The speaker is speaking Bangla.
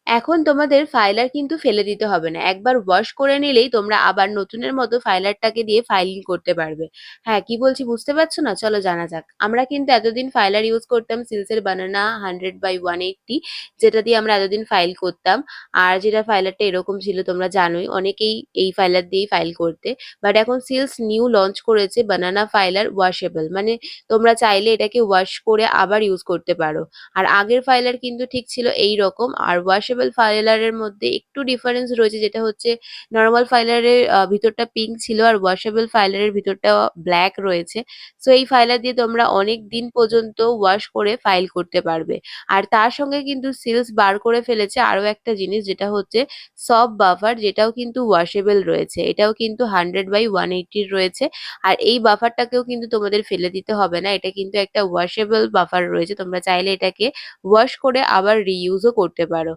এখন তোমাদের ফাইলার কিন্তু ফেলে দিতে হবে না। একবার ওয়াশ করে নিলেই তোমরা আবার নতুনের মতো ফাইলারটাকে দিয়ে ফাইলিং করতে পারবে। হ্যাঁ, কি বলছি বুঝতে পারছো না? চলো জানা যাক। আমরা কিন্তু এতদিন ফাইলার ইউজ করতাম সিলসের বানানা 100/180, যেটা দিয়ে আমরা এতদিন ফাইল করতাম। আর যেটা ফাইলারটা এরকম ছিল তোমরা জানোই, অনেকেই এই ফাইলার দিয়েই ফাইল করতে। বাট এখন সিলস নিউ লঞ্চ করেছে বানানা ফাইলার ওয়াশেবল, মানে তোমরা চাইলে এটাকে ওয়াশ করে আবার ইউজ করতে পারো। আর আগের ফাইলার কিন্তু ঠিক ছিল এই রকম। আর ওয়াশেবল ফাইলারের মধ্যে একটু ডিফারেন্স রয়েছে, যেটা হচ্ছে নর্মাল ফাইলারের ভিতরটা পিঙ্ক ছিল আর ওয়াশেবল ফাইলারের ভিতরটা ব্ল্যাক রয়েছে। সো এই ফাইলার দিয়ে তোমরা অনেক দিন পর্যন্ত ওয়াশ করে ফাইল করতে পারবে। আর তার সঙ্গে কিন্তু সিলস বার করে ফেলেছে আরো একটা জিনিস, যেটা হচ্ছে সফট বাফার, যেটাও কিন্তু ওয়াশেবল রয়েছে। এটাও কিন্তু 100/180 রয়েছে। আর এই বাফারটাকেও কিন্তু তোমাদের ফেলে দিতে হবে না, এটা কিন্তু একটা ওয়াশেবল বাফার রয়েছে। তোমরা চাইলে এটাকে ওয়াশ করে আবার রিইউজও করতে পারো।